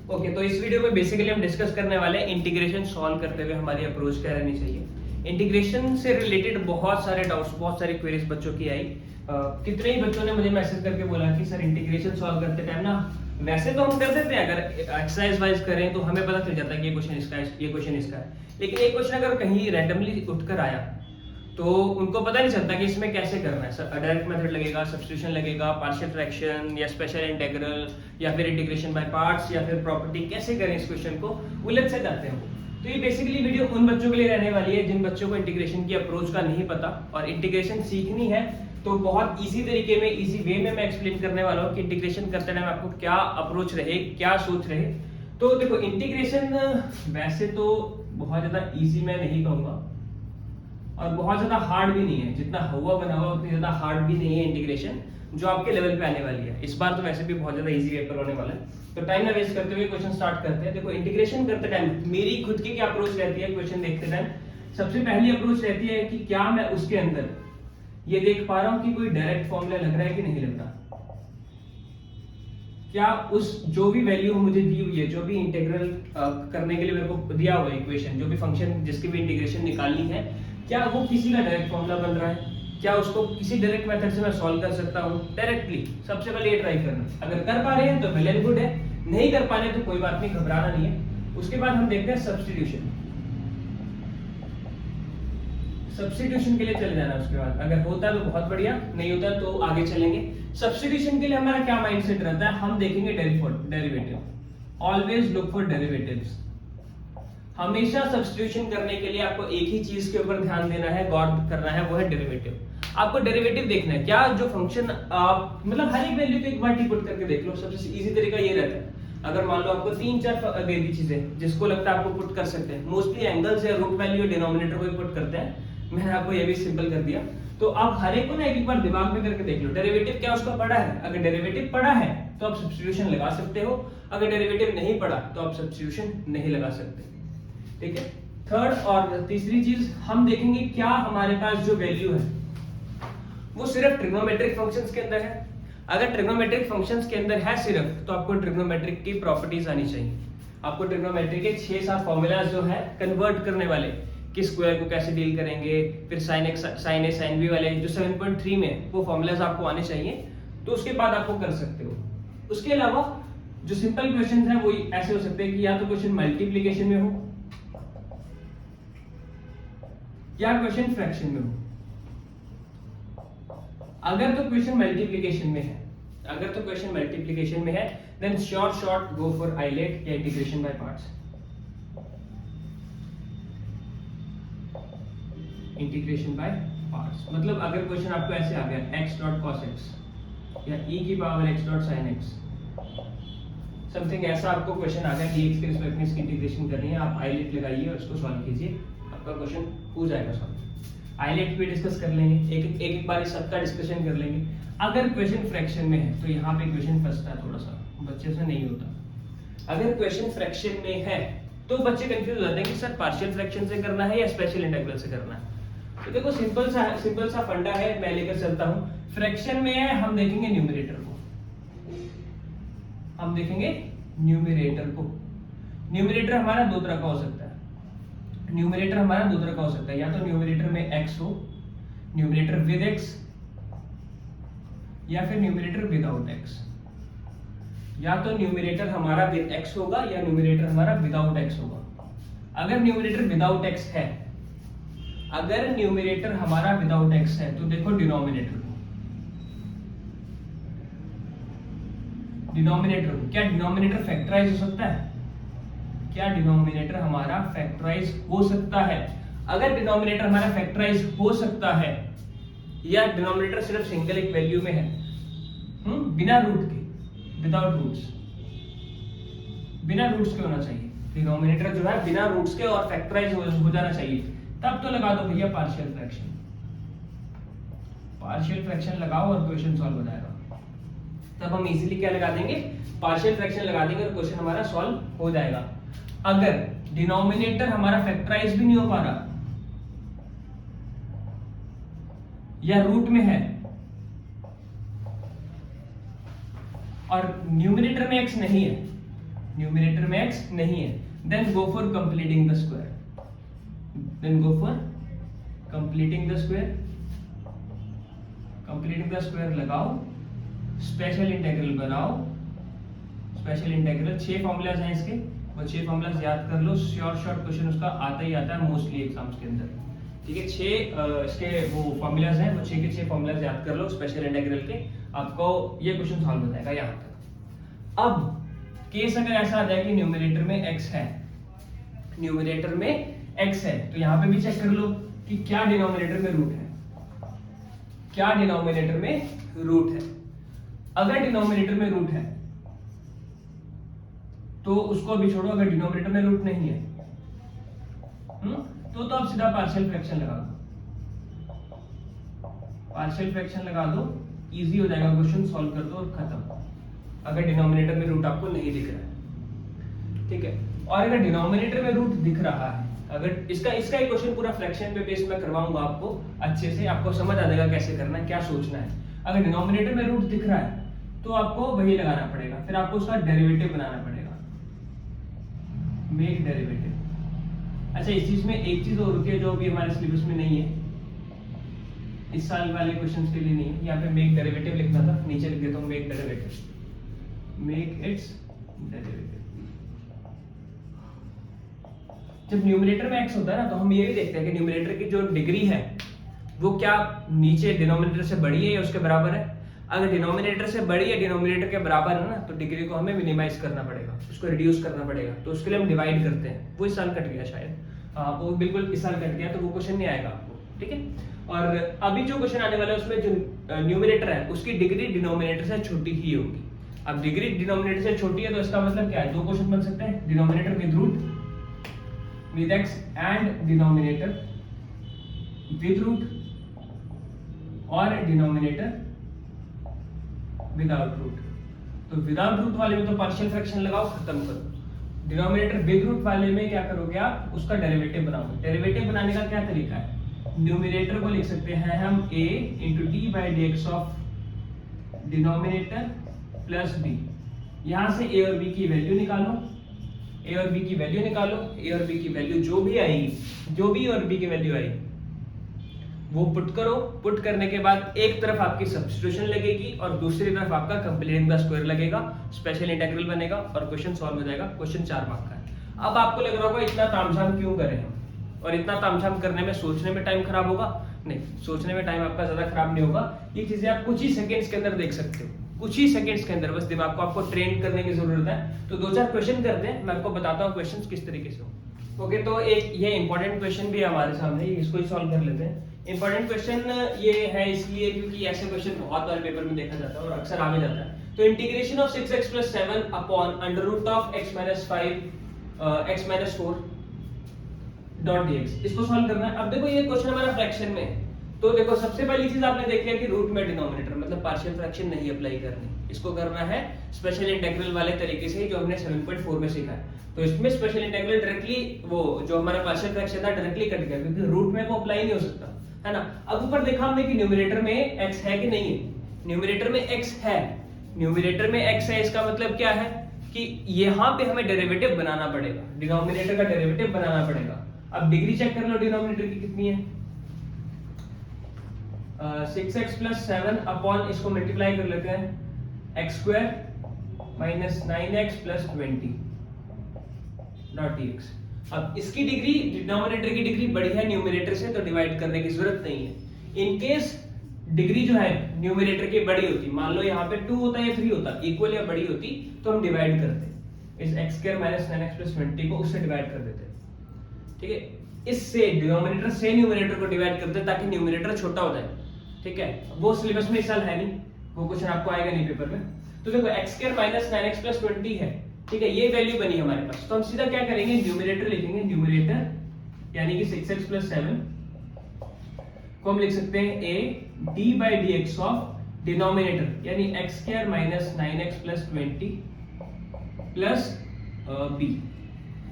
Okay, तो इस video में बेसिकली हम डिस्कस करने वाले हैं इंटीग्रेशन सॉल्व करते हुए हमारी अप्रोच क्या रहनी चाहिए। इंटीग्रेशन से रिलेटेड बहुत सारे डाउट्स, बहुत सारी क्वेरीज बच्चों की आई। कितने ही बच्चों ने मुझे मैसेज करके बोला कि सर इंटीग्रेशन सॉल्व करते टाइम ना, वैसे तो हम कर देते हैं, अगर एक्सरसाइज वाइज करें तो हमें पता चल जाता है कि ये क्वेश्चन इसका है, ये क्वेश्चन इसका है, लेकिन ये क्वेश्चन अगर कहीं रैंडमली उठकर आया तो उनको पता नहीं चलता कि इसमें कैसे करना है। डायरेक्ट मेथड लगेगा, सब्स्टिट्यूशन लगेगा, पार्शियल फ्रैक्शन या स्पेशल इंटीग्रल या फिर इंटीग्रेशन बाय पार्ट्स या फिर प्रॉपर्टी, कैसे करें इस क्वेश्चन को, उलझ से जाते हैं। तो ये बेसिकली वीडियो उन बच्चों के लिए रहने वाली है जिन बच्चों को इंटीग्रेशन की अप्रोच का नहीं पता और इंटीग्रेशन सीखनी है। तो बहुत इजी तरीके में, इजी वे में मैं एक्सप्लेन करने वाला हूँ कि इंटीग्रेशन करते टाइम आपको क्या अप्रोच रहे, क्या सोच रहे। तो देखो, इंटीग्रेशन वैसे तो बहुत ज्यादा इजी मैं नहीं कहूंगा और बहुत ज्यादा हार्ड भी नहीं है। जितना हुआ बना हुआ उतनी ज्यादा हार्ड भी नहीं है इंटीग्रेशन जो आपके लेवल पे आने वाली है। इस बार तो वैसे भी बहुत ज्यादा इजी पेपर होने वाला है। तो टाइम ना वेस्ट करते हुए क्वेश्चन स्टार्ट करते हैं। देखो, इंटीग्रेशन करते टाइम मेरी खुद की क्या अप्रोच रहती है क्वेश्चन देखते टाइम। सबसे पहली अप्रोच रहती है कि क्या मैं उसके अंदर ये देख पा रहा हूं कि कोई डायरेक्ट फॉर्मूला लग रहा है कि नहीं लग रहा। क्या उस जो भी वैल्यू मुझे दी हुई है, जो भी इंटीग्रल करने के लिए मेरे को दिया हुआ इक्वेशन, जो भी फंक्शन जिसकी भी इंटीग्रेशन निकालनी है, क्या वो किसी का डायरेक्ट फॉर्मूला बन रहा है, क्या उसको किसी डायरेक्ट मेथड से मैं सॉल्व कर सकता हूं डायरेक्टली। सबसे पहले ये ट्राई करना। अगर कर पा रहे हैं तो वेल एंड गुड है, नहीं कर पा रहे तो कोई बात नहीं, घबराना नहीं है। उसके बाद हम देखते हैं सब्स्टिट्यूशन। सब्स्टिट्यूशन के लिए चले जाना। उसके बाद अगर होता है तो बहुत बढ़िया, नहीं होता तो आगे चलेंगे। सब्स्टिट्यूशन के लिए हमारा क्या माइंडसेट रहता है, हम देखेंगे derivative. Always look for derivatives. हमेशा सब्स्टिट्यूशन करने के लिए आपको एक ही चीज के ऊपर ध्यान देना है, गौर करना है, वो है डेरिवेटिव। आपको डेरिवेटिव देखना है। क्या जो फंक्शन आप मतलब हर एक वैल्यू को एक बार पुट करके देख लो। सबसे इजी तरीका ये रहता है। अगर मान लो आपको 3-4 दे दी चीजें जिसको लगता है आपको पुट कर सकते हैं, मोस्टली एंगल्स या रूट वैल्यू या डिनोमिनेटर को ही पुट करते हैं। मैंने आपको ये भी सिंपल कर दिया। तो आप हर एक को ना एक बार दिमाग में करके देख लो, डेरिवेटिव क्या उसका पड़ा है। अगर डेरिवेटिव पड़ा है तो आप सब्स्टिट्यूशन लगा सकते हो, अगर डेरिवेटिव नहीं पड़ा तो आप सब्स्टिट्यूशन नहीं लगा सकते। ठीक है। थर्ड और तीसरी चीज हम देखेंगे, क्या हमारे पास जो वैल्यू है वो सिर्फ ट्रिग्नोमेट्रिक फंक्शंस के अंदर है। अगर ट्रिग्नोमेट्रिक फंक्शंस के अंदर है सिर्फ, तो आपको ट्रिग्नोमेट्रिक की प्रॉपर्टीज आनी चाहिए। आपको ट्रिग्नोमेट्रिक के 6-7 फॉर्मूलाज जो है कन्वर्ट करने वाले, कि स्क्वायर को कैसे डील करेंगे, फिर sin x sin a sin b वाले जो 7.3 में वो फॉर्मूलाज आपको आने चाहिए। तो उसके बाद आपको कर सकते हो। उसके अलावा जो सिंपल क्वेश्चंस हैं वो ऐसे हो सकते हैं कि या तो क्वेश्चन मल्टीप्लिकेशन में हो या क्वेश्चन फ्रैक्शन में हो। अगर तो क्वेश्चन मल्टीप्लिकेशन में है, अगर तो क्वेश्चन मल्टीप्लिकेशन में है, then short go for ILATE या integration by parts. Integration by parts मतलब अगर क्वेश्चन आपको ऐसे आ गया x डॉट cos x या e की power x dot sin x, something ऐसा आपको क्वेश्चन आ गया कि x के रिस्पेक्ट में इसकी इंटीग्रेशन करनी है, आप आइलेट लगाइए और इसको सॉल्व कीजिए, आपका क्वेश्चन हो जाएगा सॉल्व। आइलेट पे डिस्कस कर लेंगे, एक बार इस सबका डिस्कशन कर लेंगे। अगर क्वेश्चन फ्रैक्शन में है तो यहाँ पे क्वेश्चन फंसता है, थोड़ा सा बच्चे से नहीं होता। अगर क्वेश्चन फ्रैक्शन में है तो बच्चे कंफ्यूज हो जाते हैं कि सर पार्शियल फ्रैक्शन से करना है या स्पेशल इंटीग्रल से करना है। तो देखो, सिंपल सा फंडा है, मैं लेकर चलता हूं। फ्रैक्शन में है, हम देखेंगे न्यूमरेटर को, हम देखेंगे न्यूमरेटर को। न्यूमरेटर हमारा दो तरह का हो सकता है। न्यूमरेटर हमारा दो तरह का हो सकता है, या तो न्यूमरेटर में x हो, न्यूमरेटर विद x, या फिर न्यूमरेटर विदाउट x। या तो न्यूमरेटर हमारा विद x होगा या न्यूमरेटर हमारा विदाउट x होगा। अगर न्यूमरेटर विदाउट x है, अगर न्यूमरेटर हमारा विदाउट x है तो देखो डिनोमिनेटर को, क्या डिनोमिनेटर फैक्टराइज हो सकता है? क्या डिनोमिनेटर हमारा फैक्टराइज हो सकता है? अगर डिनोमिनेटर हमारा फैक्टराइज हो सकता है या डिनोमिनेटर सिर्फ सिंगल एक वैल्यू में है, बिना रूट के, विदाउट रूट्स, बिना रूट्स के होना चाहिए डिनोमिनेटर जो है, बिना रूट्स के और फैक्टराइज हो जाना चाहिए, तब तो लगा दो भैया पार्शियल फ्रैक्शन। पार्शियल फ्रैक्शन लगाओ और क्वेश्चन सॉल्व हो जाएगा। तब हम इजीली क्या लगा देंगे, पार्शियल फ्रैक्शन लगा देंगे और क्वेश्चन हमारा सॉल्व हो जाएगा। अगर डिनोमिनेटर हमारा फैक्टराइज भी नहीं हो पा रहा या रूट में है और न्यूमरेटर में x नहीं है, न्यूमरेटर में x नहीं है, then go for completing the square, then go for completing the square, completing the square लगाओ, स्पेशल इंटीग्रल बनाओ, स्पेशल इंटीग्रल 6 फॉर्मूलाज हैं इसके, वो 6 फॉर्मूलाज याद कर लो, शॉर्ट क्वेश्चन उसका आता ही आता है मोस्टली एग्जाम्स के अंदर, ठीक है। 6 इसके वो फॉर्मूलाज हैं, वो 6 के 6 फॉर्मूलाज याद कर लो स्पेशल इंटीग्रल के, आपको ये क्वेश्चन सॉल्व हो जाएगा यहाँ तक। अब केस अगर ऐसा आ जाए कि न्यूमरेटर में x है, न्यूमरेटर में x है, तो यहाँ पे भी चेक कर लो कि क्या डिनोमिनेटर में रूट है, क्या डिनोमिनेटर में रूट है। अगर डिनोमिनेटर में रूट है तो उसको भी छोड़ो, अगर डिनोमिनेटर में रूट नहीं है तो आप सीधा पार्शियल फ्रैक्शन लगा दो, पार्शियल फ्रैक्शन लगा दो, इजी हो जाएगा, क्वेश्चन सॉल्व कर दो और खत्म। अगर डिनोमिनेटर में रूट आपको नहीं दिख रहा है, ठीक है। और अगर डिनोमिनेटर में रूट दिख रहा है, अगर इसका एक क्वेश्चन पूरा फ्रैक्शन पे बेस में करवाऊंगा आपको, अच्छे से आपको समझ आ जाएगा कैसे करना है, क्या सोचना है। अगर डिनोमिनेटर में रूट दिख रहा है तो आपको वही लगाना पड़ेगा, फिर आपको उसका डेरिवेटिव बनाना पड़ेगा, मेक डेरिवेटिव। अच्छा, इस चीज में एक चीज और होती है जो भी हमारे सिलेबस में नहीं है, इस साल वाले क्वेश्चंस के लिए नहीं है। यहाँ पे मेक डेरिवेटिव लिखना था, नीचे लिख देता हूँ make derivative, make it's derivative. जब न्यूमरेटर में x होता है ना, तो हम ये भी देखते हैं कि न्यूमरेटर की जो डिग्री है वो क्या नीचे डिनोमिनेटर से बड़ी है या उसके बराबर है। अगर डिनोमिनेटर से बड़ी है, डिनोमिनेटर के बराबर है ना, तो डिग्री को हमें मिनिमाइज करना पड़ेगा, उसको रिड्यूस करना पड़ेगा, तो उसके लिए हम डिवाइड करते हैं। वो इस साल कट गया शायद, हाँ वो बिल्कुल इस साल कट गया, तो वो क्वेश्चन नहीं आएगा आपको, ठीक है। और अभी जो क्वेश्चन आने वाला है उसमें जो न्यूमरेटर है उसकी डिग्री डिनोमिनेटर से छोटी ही होगी। अब डिग्री डिनोमिनेटर से छोटी है तो इसका मतलब क्या है, दो क्वेश्चन बन सकते हैं, denominator with root with x and denominator with root और denominator without root। तो without root वाले में तो पार्शियल फ्रैक्शन लगाओ, खत्म करो। डिनोमिनेटर विद रूट वाले में क्या करोगे आप, उसका डेरिवेटिव बनाओगे। डेरिवेटिव बनाने का क्या तरीका है, न्यूमरेटर को लिख सकते हैं हम a into d by dx of denominator plus b। यहां से a और b की वैल्यू निकालो, a और b की वैल्यू निकालो, a और b की वैल्यू जो भी आएगी, जो भी और b की वैल्यू आएगी वो पुट करो। पुट करने के बाद एक तरफ आपकी सब्स्टिट्यूशन लगेगी और दूसरी तरफ आपका कंप्लीटिंग द स्क्वायर लगेगा, स्पेशल इंटीग्रल बनेगा और क्वेश्चन सॉल्व हो जाएगा। क्वेश्चन 4 मार्क का है। अब आपको लग रहा होगा इतना तामझाम क्यों करें हम, और इतना तामझाम करने में सोचने में टाइम खराब होगा। नहीं, सोचने में टाइम आपका ज्यादा खराब नहीं होगा, ये चीजें आप कुछ ही सेकेंड्स के अंदर देख सकते हो, कुछ ही सेकंड्स के अंदर। बस दिमाग को आपको ट्रेन करने की जरूरत है। तो 2-4 क्वेश्चन करते हैं, मैं आपको बताता हूँ क्वेश्चंस किस तरीके से हो। ओके, तो एक ये इंपॉर्टेंट क्वेश्चन भी है हमारे सामने, इसको ही सॉल्व कर लेते हैं। इंपॉर्टेंट क्वेश्चन ये है इसलिए क्योंकि ऐसे क्वेश्चन बहुत बार पेपर में देखा जाता है और अक्सर आ भी जाता है। तो integration of 6x + 7 upon under root of x - 5 x - 4 dot dx, इसको सॉल्व करना है। अब देखो ये क्वेश्चन हमारा फ्रैक्शन में है, तो देखो सबसे पहली चीज आपने देख लिया कि रूट में डिनोमिनेटर, मतलब पार्शियल फ्रैक्शन नहीं अप्लाई करनी, इसको करना है स्पेशल इंटीग्रल वाले तरीके से जो हमने 7.4 में सीखा है। तो इसमें स्पेशल इंटीग्रल डायरेक्टली वो जो हमारा पार्शियल फ्रैक्शन था डायरेक्टली कट गया, क्योंकि रूट में वो अप्लाई नहीं हो सकता, है ना। अब ऊपर देखा हमने कि न्यूमरेटर में x है कि नहीं है, न्यूमरेटर में x है, न्यूमरेटर में x है, इसका मतलब क्या है कि यहाँ पे हमें डेरिवेटिव बनाना पड़ेगा, डिनोमिनेटर का डेरिवेटिव बनाना पड़ेगा। अब डिग्री चेक कर लो डिनोमिनेटर की कितनी है, 6x + 7 अपॉन इसको मल्टीप्लाई कर लेते हैं x² - 9x + 20 डॉट dx। अब इसकी डिग्री, डिनोमिनेटर की डिग्री बड़ी है न्यूमरेटर से, तो डिवाइड करने की जरूरत नहीं है। इन केस डिग्री जो है न्यूमरेटर की बड़ी होती, मान लो यहाँ पे 2 होता या 3 होता, इक्वल या बड़ी होती, तो हम डिवाइड करते, इस x² - 9x + 20 को उससे डिवाइड कर देते, ठीक है। इससे डिनोमिनेटर से न्यूमरेटर को डिवाइड करते ताकि न्यूमरेटर छोटा हो जाए, ठीक है। वो सिलेबस में इस साल है नहीं, वो क्वेश्चन आपको आएगा नहीं पेपर में। तो देखो x² - 9x + 20 है, ठीक है, ये वैल्यू बनी हमारे पास। तो हम सीधा क्या करेंगे, न्यूमरेटर लिखेंगे, न्यूमरेटर यानी कि 6x + 7 को हम लिख सकते हैं a d by dx of denominator यानी x² - 9x + 20 प्लस b।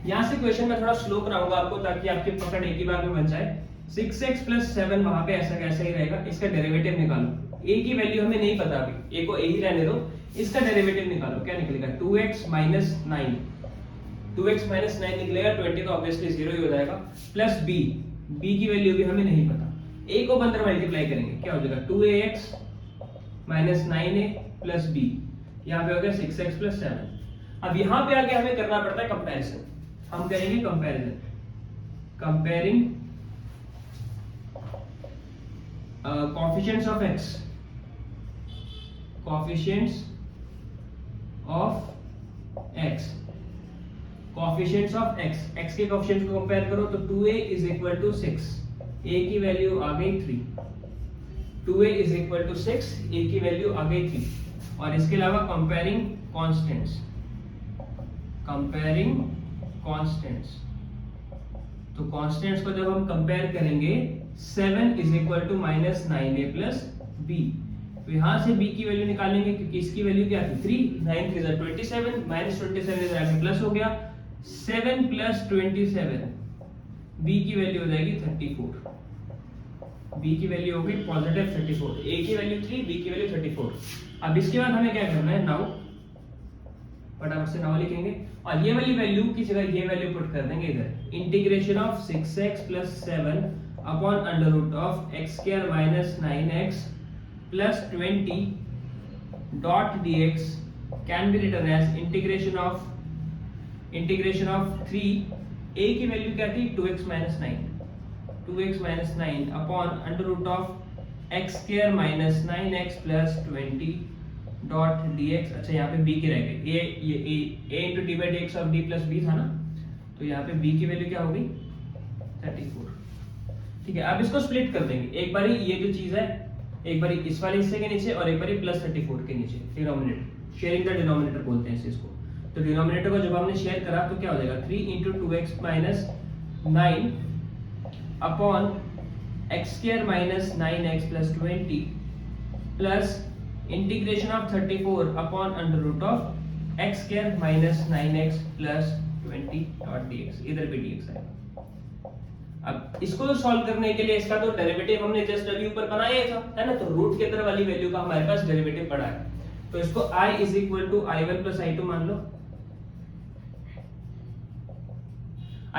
यहां से क्वेश्चन में थोड़ा स्लो कराऊंगा आपको ताकि आपकी पकड़ एक ही बार में बन जाए। 6x + 7 वहां पे ऐसा कैसा ही रहेगा, इसका डेरिवेटिव निकालो। a की वैल्यू हमें नहीं पता अभी, a को a ही रहने दो, इसका डेरिवेटिव निकालो, क्या निकलेगा 2x - 9 2x माइनस 9 निकलेगा, 20 तो ऑब्वियसली 0 ही हो जाएगा, प्लस b, b की वैल्यू भी हमें नहीं पता, a को अंदर मल्टीप्लाई करेंगे, क्या हो जाएगा 2ax minus 9a plus b, यहाँ पे हो गया 6x प्लस 7। अब यहाँ पे आके हमें करना पड़ता है कंपैरिजन, हम करेंगे comparison, comparing coefficients of x, coefficients of x, coefficients of x, x के coefficients को कंपेयर करो तो 2a is equal to 6, a की वैल्यू आ गई 3, 2a is equal to 6, a की वैल्यू आ गई 3, और इसके अलावा कंपेयरिंग कांस्टेंट्स, कंपेयरिंग कांस्टेंट्स, तो कांस्टेंट्स को जब हम कंपेयर करेंगे 7 is equal to minus 9a plus b, तो यहाँ से b की वैल्यू निकालेंगे क्योंकि इसकी वैल्यू क्या थी 3, 9 3 27, माइनस 27 इधर आके प्लस हो गया, 7 प्लस 27, b की वैल्यू हो जाएगी 34, b की वैल्यू होगी पॉजिटिव 34, a की वैल्यू 3, b की वैल्यू 34। अब इसके बाद हमें क्या करना है, नाउ फटाफट से नाउ लिखेंगे, और ये वाली वैल्यू की जगह ये वैल्यू पुट कर देंगे इधर, integration of 6x plus 7 upon under root of x square minus 9x plus 20 dot dx can be written as integration of 3, a की वैल्यू क्या थी 2x minus 9, 2x minus 9 upon under root of x square minus 9x plus 20 dot dx। अच्छा यहाँ पे b की रह गई, a into d by dx of d plus b था ना, तो यहाँ पे b की वैल्यू क्या होगी 34, ठीक है। अब इसको स्प्लिट कर देंगे, एक बारी ये जो चीज है एक बारी इस वाले हिस्से के नीचे और एक बारी प्लस 34 के नीचे, डिनोमिनेटर, शेयरिंग द डिनोमिनेटर बोलते हैं इसको, तो डिनोमिनेटर को जब हमने शेयर करा तो क्या हो जाएगा 3 into 2x minus 9 upon x square minus 9x plus 20 plus integration of 34 upon under root of x square minus 9x plus 20 dot dx, इधर भी dx आएगा। अब इसको सॉल्व करने के लिए इसका तो डेरिवेटिव हमने जस्ट अभी ऊपर बनाया था, है ना, तो रूट के अंदर वाली वैल्यू का हमारे पास डेरिवेटिव पड़ा है, तो इसको i is equal to i1 plus i2 मान लो,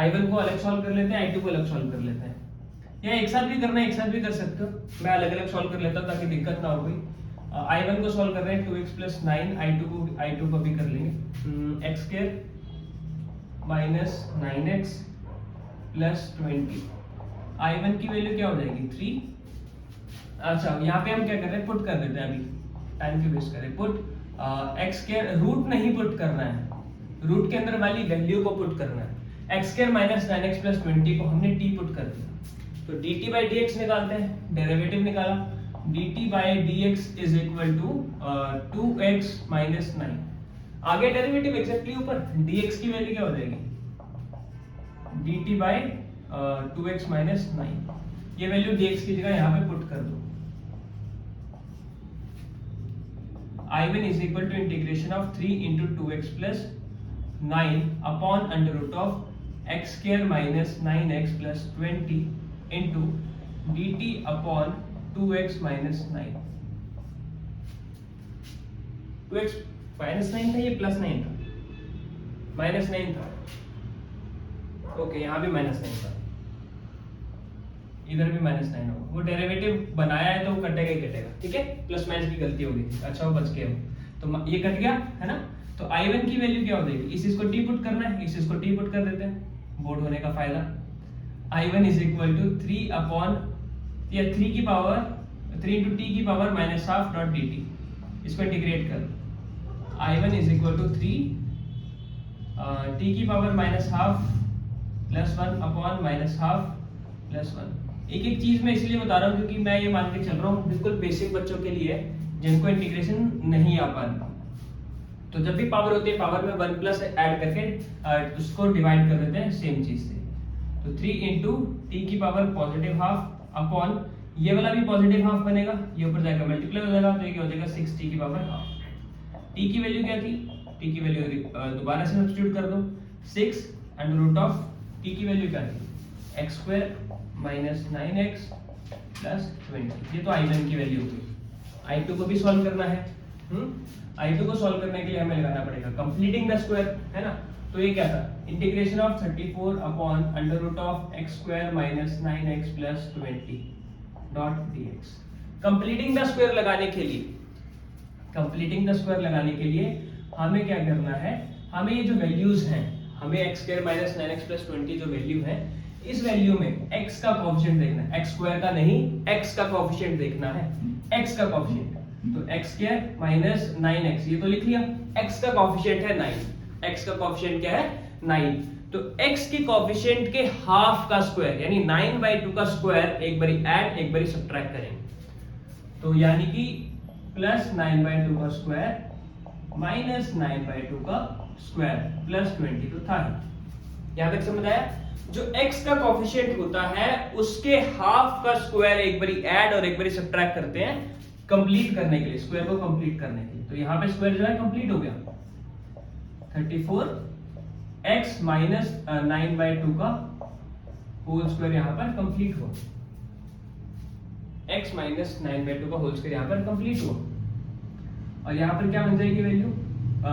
i1 को अलग सॉल्व कर लेते हैं, i2 को अलग सॉल्व कर लेते हैं, या एक साथ भी करना है एक साथ भी कर सकते हो, मैं अलग अलग सॉल्व कर लेता हूं ताकि दिक्कत ना हो गई। i1 को सॉल्व कर रहे हैं 2x plus 9, i2 को भी कर लेंगे, x square minus 9x plus 20, i1 की वैल्यू क्या हो जाएगी 3। अच्छा यहाँ पे हम क्या कर रहे हैं, पुट कर देते हैं, अभी टाइम क्यों वेस्ट करें, पुट x के रूट नहीं पुट करना है, रूट के अंदर वाली वैल्यू को पुट करना है, x square minus 9x plus 20 को हमने t पुट कर दिया, तो dt by dx निकालते हैं, डेरिवेटिव निकाला, dt by dx is equal to 2x minus 9, आगे डेरिवेटिव एग्जैक्टली ऊपर, dx की वैल्यू क्या हो जाएगी dt by 2x minus 9, ये वैल्यू dx की जगह यहाँ पे पुट कर दो, i1 is equal to integration of 3 into 2x plus 9 upon under root of x square minus 9x plus 20 into dt upon 2x minus 9, 2x minus 9 था, ये plus 9 था, minus 9 था, ओके यहाँ भी माइनस 9 था, इधर भी माइनस 9 होगा, वो डेरिवेटिव बनाया है तो वो कटेगा ही कटेगा, ठीक है, प्लस माइनस की गलती हो गई थी, अच्छा वो बच गया, तो ये कट गया है ना, तो i1 की वैल्यू क्या हो जाएगी, इस इसको t पुट करना है, इस इसको t पुट कर देते हैं, बोर्ड होने का फायदा, i1 is equal to 3 upon या 3 की पावर 3 into t की power minus half dot dt, इसको इंटीग्रेट कर, i1 is equal to 3 t की power minus half plus 1 upon minus half plus 1। एक एक चीज मैं इसलिए बता रहा हूँ क्योंकि मैं ये मान के चल रहा हूँ बिल्कुल बेसिक बच्चों के लिए जिनको इंटीग्रेशन नहीं आ पाती, तो जब भी पावर होती है पावर में 1 प्लस ऐड करके उसको डिवाइड कर देते हैं सेम चीज से, तो 3 into t की पावर पॉजिटिव हाफ अपॉन ये वाला भी पॉजिटिव हाफ बनेगा, ये ऊपर जाएगा मल्टीप्लाई हो जाएगा, तो ये क्या हो जाएगा 6t की पावर हाफ। t की वैल्यू क्या थी, t की वैल्यू दोबारा से सब्स्टिट्यूट कर दो, 6 अंडर रूट ऑफ t की वैल्यू क्या थी x square minus 9x plus 20, ये तो i1 की वैल्यू होगी। i2 को भी सॉल्व करना है, i2 को सॉल्व करने के लिए हमें लगाना पड़ेगा कंप्लीटिंग द स्क्वायर, है ना, तो ये क्या था, integration of 34 upon under root of x square minus 9x plus 20 dot dx। Completing the square लगाने के लिए, कंप्लीटिंग द स्क्वायर लगाने के लिए हमें क्या करना है, हमें ये जो वैल्यूज हैं, हमें x square minus 9x plus 20 जो वैल्यू है, इस वैल्यू में x का कोएफिशिएंट देखना है, x स्क्वायर का नहीं, x का कोएफिशिएंट देखना है, x का कोएफिशिएंट। तो x स्क्वायर माइनस 9x ये तो लिख लिया, x का कोएफिशिएंट है 9, x का कोएफिशिएंट क्या है 9, तो x के कोएफिशिएंट के हाफ का स्क्वायर यानी 9/2 का स्क्वायर एक बारी ऐड एक बारी सब्ट्रैक्ट करेंगे, तो यानी कि प्लस 9/2 का स्क्वायर माइनस 9/2 का स्क्वायर प्लस 20 तो था ही। यहां तक समझ आया? जो x का कोएफिशिएंट होता है उसके हाफ का स्क्वायर एक बारी ऐड और एक बारी सब्ट्रैक्ट करते हैं कंप्लीट करने के लिए, स्क्वायर को कंप्लीट करने के लिए। तो यहां पे स्क्वायर जो है कंप्लीट हो गया, 34x माइनस 9/2 का होल स्क्वायर यहां पर कंप्लीट हुआ, x माइनस 9/2 का होल स्क्वायर यहां पर कंप्लीट हुआ, और यहां पर क्या बन जाएगी वैल्यू,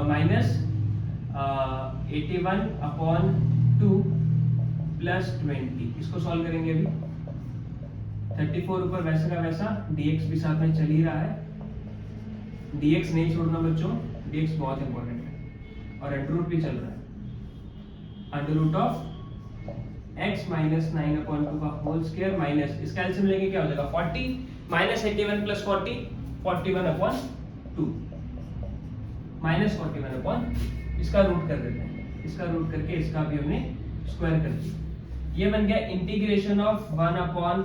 माइनस 81 अपॉन 2 प्लस 20। इसको सॉल्व करेंगे अभी, 34 ऊपर वैसे का वैसा, dx भी साथ में चल ही रहा है, dx नहीं छोड़ना बच्चों, dx बहुत इंपॉर्टेंट है, और अंडर रूट भी चल रहा है, under root of x minus 9 upon 2 का होल स्क्वायर माइनस, इसका एलसीएम लेंगे क्या हो जाएगा 40 minus 81 plus 40 41 upon 2 minus 41 upon, इसका रूट कर देते हैं, इसका रूट करके इसका भी हमने स्क्वायर कर दिया, ये बन गया इंटीग्रेशन ऑफ 1 अपॉन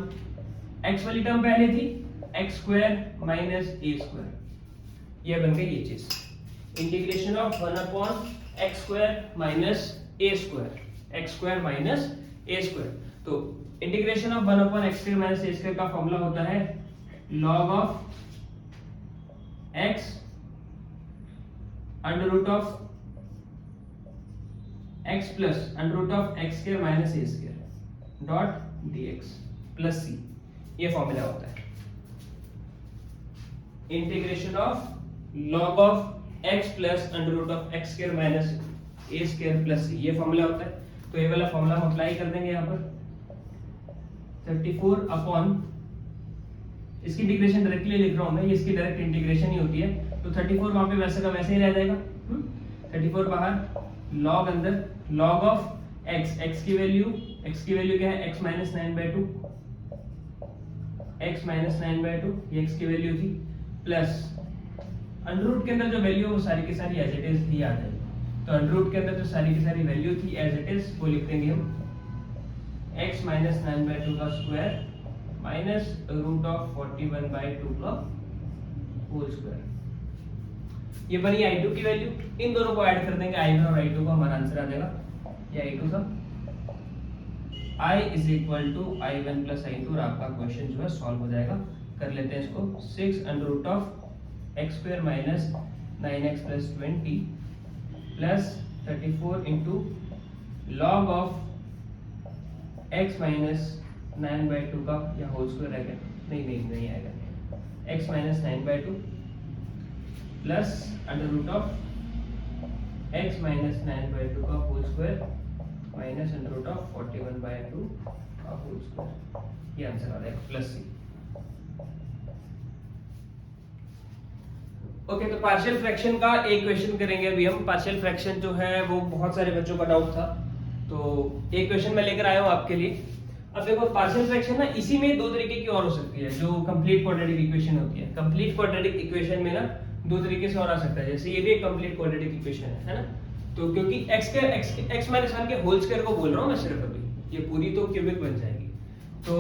x वाली टर्म पहले थी x square minus a square, ये बन गई ये चीज, integration of 1 upon x square minus a square, x square minus a square. तो integration of 1 upon x square minus a square का फॉर्मूला होता है log of x under root of x plus under root of x square minus a square dot dx plus c, ये formula होता है integration of log of x plus under root of x square minus a square plus c, ये formula होता है। तो ये वाला formula हम अप्लाई कर देंगे यहाँ पर, 34 अपॉन, इसकी इंटीग्रेशन डायरेक्टली लिख रहा हूं मैं, ये इसकी डायरेक्ट इंटीग्रेशन ही होती है, तो 34 वहां पे वैसे का वैसे ही रह जाएगा, 34 बाहर, log अंदर, log ऑफ x की वैल्यू क्या है x माइनस 9/2, x माइनस 9/2 ये x की वैल्यू थी, प्लस अंडर रूट के अंदर जो वैल्यू है वो सारी की सारी एज इट इज ही आ जाएगी, तो अंडर रूट के अंदर जो सारी की सारी वैल्यू थी एज इट इज वो लिख देंगे हम, x माइनस 9/2 का स्क्वायर माइनस रूट ऑफ 41/2 का होल स्क्वायर, ये बनी i2 की वैल्यू, इन दोनों को ऐड कर देंगे i1 और i2 को, हमारा आंसर आ जाएगा ये i2 था, i is equal to i1 plus i2, और आपका क्वेश्चन जो है सॉल्व हो जाएगा। कर लेते हैं इसको, 6 under root of x square minus 9x plus 20 plus 34 into log of x minus 9/2 का या होल स्क्वायर आएगा, नहीं आएगा, x minus 9/2 plus under root of x minus 9/2 का whole square minus under root of 41/2 का होल स्क्वायर, ये answer आ जाएगा प्लस c। ओके, तो पार्शियल फ्रैक्शन का एक क्वेश्चन करेंगे अभी हम। पार्शियल फ्रैक्शन जो है वो बहुत सारे बच्चों का डाउट था, तो एक क्वेश्चन मैं लेकर आया हूँ आपके लिए। अब देखो पार्शियल फ्रैक्शन ना इसी में दो तरीके की और हो सकती है, जो कंप्लीट क्वाड्रेटिक इक्वेशन होती है। कंप्लीट क्वाड्रेटिक इक्वेशन में ना दो तरीके से और आ सकता है, जैसे ये भी एक कंप्लीट क्वाड्रेटिक इक्वेशन है ना, तो क्योंकि x माइनस 1 के होल स्क्वायर को बोल रहा हूँ मैं सिर्फ अभी, ये पूरी तो क्यूबिक बन जाएगी। तो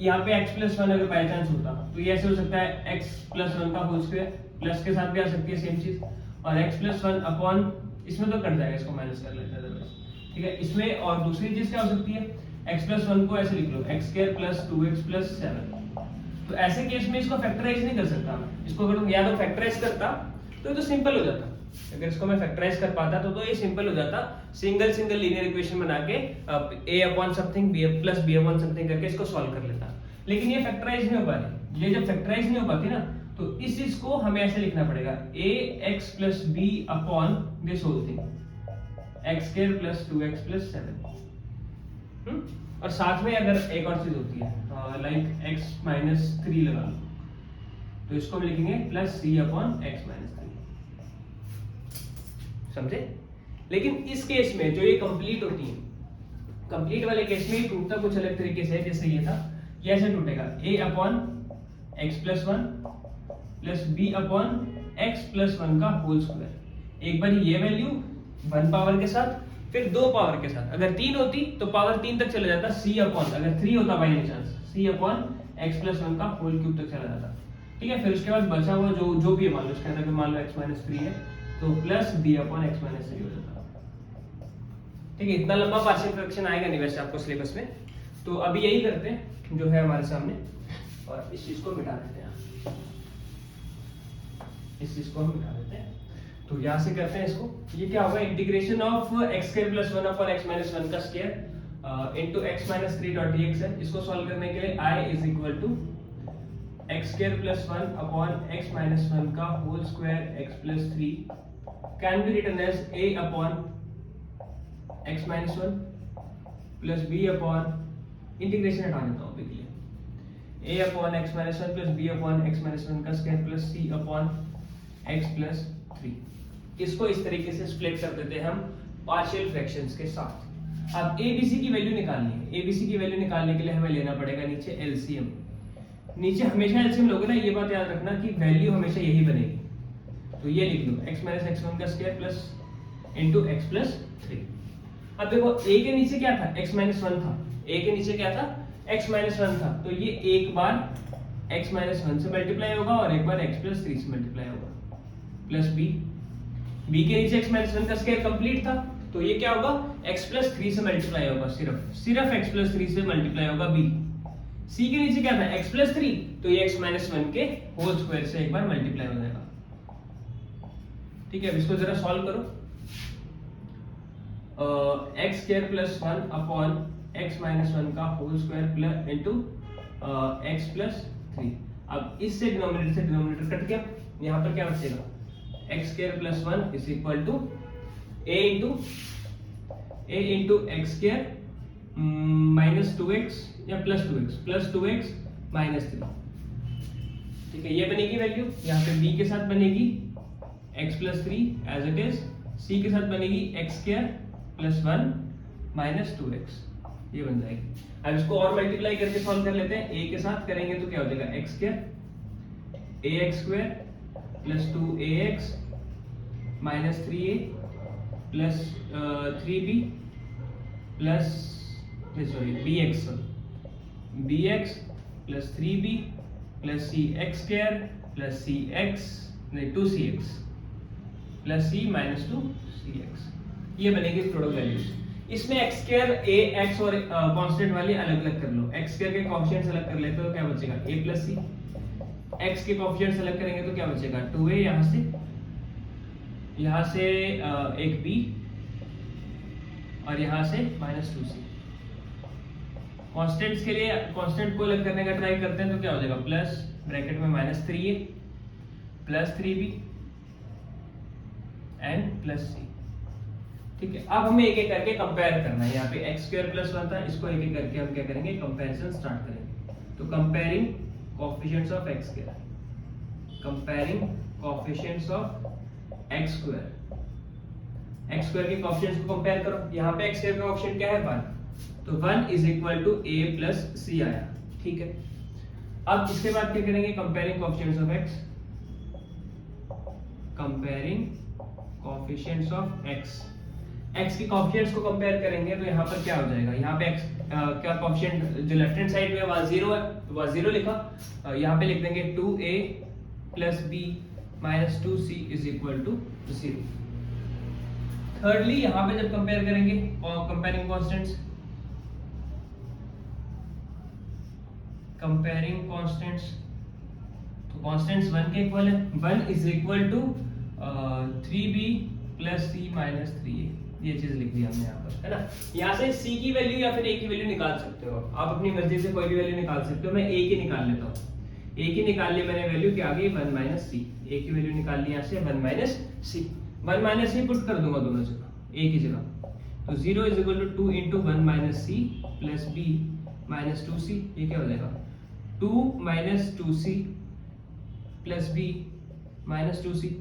यहाँ पे x प्लस 1 अगर बाय चांस होता तो ये ऐसे हो सकता है x प्लस 1 का होल स्क्वायर, प्लस के साथ भी आ सकती है सेम चीज, और x प्लस 1 अपॉन, इसमें तो कट जाएगा, इसको माइनस कर लेते हैं, ठीक है। इसमें और दूसरी चीज क्या हो सकती है, x प्लस 1 को ऐसे लिख लो, x square plus 2x plus 7। तो ऐसे केस में इसको फैक्टराइज नहीं कर सकता मैं, इसको अगर या तो फैक्टराइज करता तो सिंपल हो जाता, अगर इसको मैं फैक्टराइज कर पाता तो ये सिंपल हो जाता, सिंगल लीनियर इक्वेशन बना के a upon something b plus b upon something करके इसको सॉल्व कर लेता। लेकिन ये फैक्टराइज नहीं हो पा रही, ये जब फैक्टराइज नहीं हो पाती ना, तो इस चीज को हमें ऐसे लिखना पड़ेगा, ax plus b upon this whole thing, x square plus 2x plus 7। और साथ में अगर एक और चीज होती है लाइक x माइनस 3 लगा लो, तो इसको हम लिखेंगे plus c upon x minus 3। समझे? लेकिन इस केस में जो ये कंप्लीट होती है, कंप्लीट वाले केस में ये टूटता कुछ अलग तरीके से है। जैसे ये था, ये ऐसे टूटेगा a upon x plus 1 plus b upon x plus 1 का होल स्क्वायर। एक बार ये वैल्यू 1 पावर के साथ, फिर 2 पावर के साथ। अगर 3 होती तो पावर 3 तक चला जाता c अपॉन, अगर 3 होता by any chance c upon x plus 1 का होल क्यूब तक चला जाता। ठीक है, फिर उसके बाद बचा हुआ जो भी मान लो, उसके अंदर मान लो x माइनस 3 है तो plus b upon x minus 3 हो जाता। ठीक है, इतना लंबा पार्शियल फ्रैक्शन आएगा नहीं वैसे आपको सिलेबस में, तो अभी यही करते हैं जो है हमारे सामने, और इस चीज को मिटा देते हैं। इस चीज को हम मिटा देते हैं, तो यहां से करते हैं इसको। ये क्या होगा, integration of x square plus 1 upon x minus 1 का square into x minus 3 dot dx है। इसको सॉल्व करने के लिए I is equal to x square plus 1 upon x minus 1 का whole square x plus 3 can be written as a upon x minus 1 plus b upon, integration हटा देता हूं अभी के लिए, a upon x minus 1 plus b upon x minus 1 का square plus c upon x plus 3। इसको इस तरीके से स्प्लिट कर देते हैं हम पार्शियल फ्रैक्शंस के साथ। अब abc की वैल्यू निकालनी है। abc की वैल्यू निकालने के लिए हमें लेना पड़ेगा नीचे एलसीएम। नीचे हमेशा एलसीएम लोगे ना, ये बात याद रखना कि वैल्यू हमेशा यही बनेगी। तो ये लिख लो x माइनस x1 का square plus into x plus 3। अब देखो a के नीचे क्या था, x माइनस 1 था। a के नीचे क्या था, x माइनस 1 था, तो ये एक बार x माइनस 1 से मल्टीप्लाई होगा और एक बार x प्लस 3 से मल्टीप्लाई होगा, प्लस b। b के नीचे x माइनस 1 का स्क्वायर कंप्लीट था, तो ये क्या होगा, x प्लस 3 से मल्टीप्लाई होगा, सिर्फ x प्लस 3 से मल्टीप्लाई होगा b। c के नीचे क्या था, x प्लस 3, तो ये x माइनस 1 के होल स्क्वायर से एक बार मल्टीप्लाई हो जाएगा। ठीक है, अब इसको जरा सॉल्व करो। x square plus 1 upon x minus 1 का whole square plus into x plus 3। अब इससे डिनोमिनेटर कट गया, यहाँ पर क्या बचेगा, x square plus 1 is equal to a into x square minus 2x या प्लस 2x माइनस 3। ठीक है, ये बनेगी वैल्यू, यहाँ पे b के साथ बनेगी x plus 3 as it is, c के साथ बनेगी x square plus 1 minus 2x, ये बन जाएगी। अब इसको और मल्टीप्लाई करके सॉल्व कर लेते हैं। a के साथ करेंगे तो क्या हो जाएगा, x square ax square plus 2ax minus 3a plus 3b plus bx bx plus 3b plus cx square plus cx नहीं 2cx plus c minus 2cx, ये बनेगी प्रोडक्ट वैल्यूज। इसमें x स्क्वायर a x और constant वाली अलग अलग कर लो। x square के कोएफिशिएंट्स अलग कर लेते हो, क्या बचेगा a प्लस c। x के कोएफिशिएंट्स अलग करेंगे तो क्या बचेगा 2a, यहाँ से एक b और यहाँ से माइनस 2c। कांस्टेंट्स के लिए कांस्टेंट को अलग करने का ट्राई करते हैं तो क्या हो जाएगा, प्लस ब्रैकेट में minus 3a plus 3b and plus c। ठीक है, अब हमें एक एक करके कंपेयर करना है। यहाँ पे x स्क्वायर प्लस 1 था, इसको एक एक करके हम क्या करेंगे, कंपैरिजन स्टार्ट करेंगे। तो comparing coefficients of x square, comparing coefficients of x square. x square के कोएफिशिएंट्स को कंपेयर करो। यहाँ पे x स्क्वायर का कोएफिशिएंट क्या है 1, तो 1 is equal to a plus c आया। ठीक है, अब इसके बाद क्या करेंगे, comparing coefficients of x, comparing coefficients of x के कोएफिशिएंट्स को कंपेयर करेंगे तो यहाँ पर क्या हो जाएगा, यहाँ पे x क्या कोएफिशिएंट जो लेफ्ट हैंड साइड में वहां 0 है तो वहां 0 लिखा, यहाँ पे लिख देंगे 2a plus b minus 2c is equal to 0। Thirdly यहाँ पे जब कंपेयर करेंगे कंपेयरिंग कांस्टेंट्स, कंपेयरिंग कांस्टेंट्स, तो कांस्टेंट्स 1 के इक्वल है, 1 is equal to 3b plus c minus 3a, ये चीज लिख दी हमने यहाँ पर, है ना। यहाँ से c की वैल्यू या फिर a की वैल्यू निकाल सकते हो आप अपनी मर्जी से, कोई भी वैल्यू निकाल सकते हो। मैं a की निकाल लेता हूँ। a की निकाल ली मैंने वैल्यू, क्या आ गई 1 माइनस c। a की वैल्यू निकाल ली यहाँ से 1 minus c, 1 minus c put कर दूंगा दोनों जगह, a की जगह तो 0 is equal to 2 into 1 minus C plus B minus 2c, ये क्या हो जाएगा 2 minus 2c plus B minus 2c,